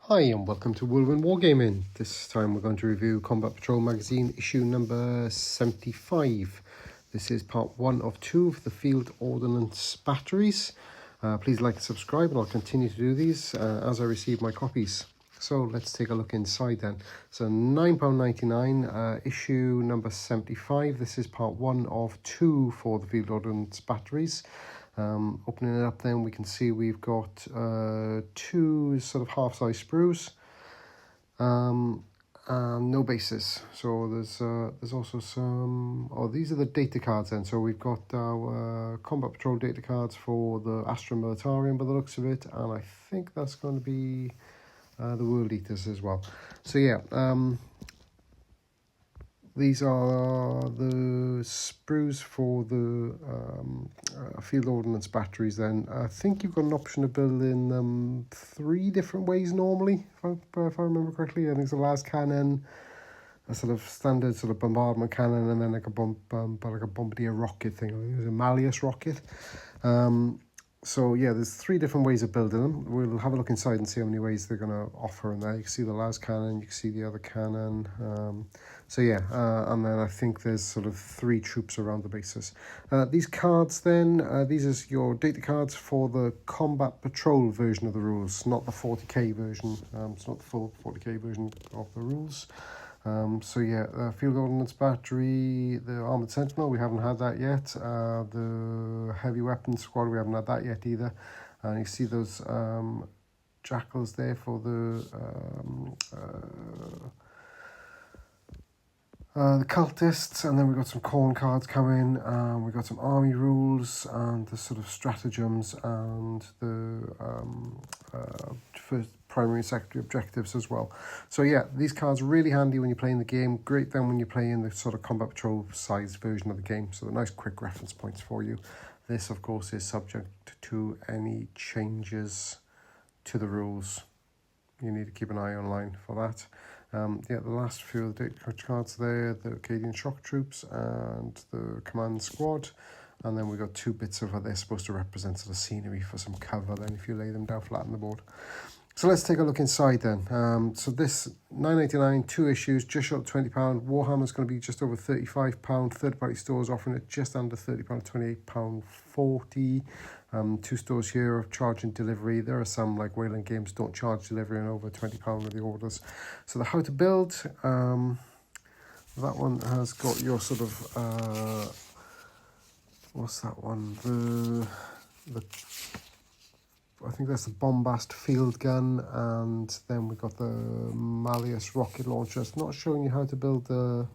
Hi and welcome to Whirlwind Wargaming. This time we're going to review Combat Patrol Magazine issue number 75. This is part 1 of 2 of the Field Ordnance Batteries. Please like and subscribe and I'll continue to do these as I receive my copies. So let's take a look inside then. So £9.99, issue number 75. This is part 1 of 2 for the Field Ordnance Batteries. Opening it up then we can see we've got 2 sort of half-size sprues and no bases. So there's also some, these are the data cards then. So we've got our Combat Patrol data cards for the Astra Militarum by the looks of it, and I think that's going to be the World Eaters as well. So yeah, these are the sprues for the Field Ordnance Batteries then. I think you've got an option of building them 3 different ways normally, if I remember correctly. I think it's a las cannon, a sort of standard sort of bombardment cannon, and then like a bombardier rocket thing. I think it was a Malleus rocket. So yeah, there's 3 different ways of building them. We'll have a look inside and see how many ways they're going to offer in there. You can see the las cannon, you can see the other cannon. So yeah, and then I think there's sort of 3 troops around the bases. These cards then, these are your data cards for the Combat Patrol version of the rules, not the 40k version. It's not the full 40k version of the rules. So yeah, Field Ordnance Battery, the Armoured Sentinel, we haven't had that yet. The Heavy Weapons Squad, we haven't had that yet either. And you see those jackals there for the cultists, and then we've got some corn cards coming, we've got some army rules and the sort of stratagems and the first primary and secondary objectives as well. So yeah, these cards are really handy when you're playing the game, great then when you're playing the sort of Combat Patrol size version of the game, so nice quick reference points for you. This of course is subject to any changes to the rules. You need to keep an eye online for that. Yeah, the last few of the data cards there, the Acadian Shock Troops and the Command Squad. And then we've got 2 bits of what they're supposed to represent sort of scenery for some cover then if you lay them down flat on the board. So let's take a look inside then. So this £9.99, 2 issues, just short of £20. Warhammer's going to be just over £35. Third-party stores offering it just under £30, £28.40. 2 stores here are charging delivery. There are some like Wayland Games don't charge delivery and over £20 with the orders. So the how to build, that one has got your sort of what's that one? I think that's the Bombast field gun, and then we've got the Malleus rocket launcher. It's not showing you how to build the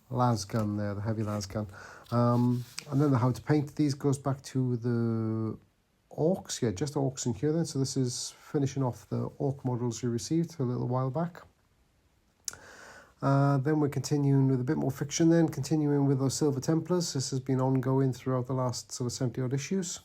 las gun there, the heavy las gun. And then the how to paint these goes back to the orcs. Yeah, just orcs in here then. So this is finishing off the orc models you received a little while back. Then we're continuing with a bit more fiction then, continuing with those Silver Templars. This has been ongoing throughout the last sort of 70 odd issues.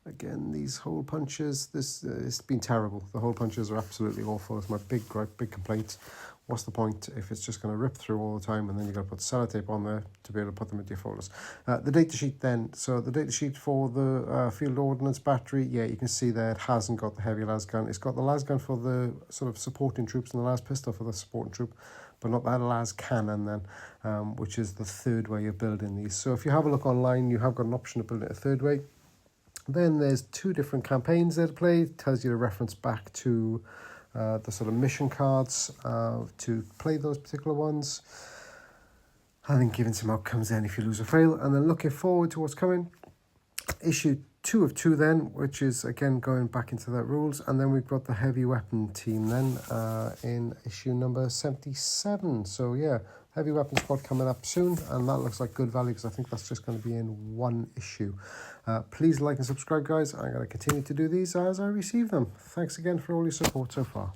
Again, these hole punches, it's been terrible. The hole punches are absolutely awful. It's my big gripe, big complaint. What's the point if it's just going to rip through all the time and then you've got to put sellotape on there to be able to put them into your folders. The data sheet then. So the data sheet for the Field Ordnance Battery, yeah, you can see there it hasn't got the heavy las gun. It's got the las gun for the sort of supporting troops and the las pistol for the supporting troop, but not that las cannon then, which is the 3rd way of building these. So if you have a look online, you have got an option of building it a 3rd way. Then there's 2 different campaigns there to play. It tells you to reference back to the sort of mission cards to play those particular ones. And then giving some outcomes then if you lose or fail. And then looking forward to what's coming. Issue 2 of 2 then, which is again going back into that rules. And then we've got the heavy weapon team then in issue number 77. So yeah, heavy weapon squad coming up soon, and that looks like good value because I think that's just going to be in 1 issue. Please like and subscribe, guys. I'm going to continue to do these as I receive them. Thanks again for all your support so far.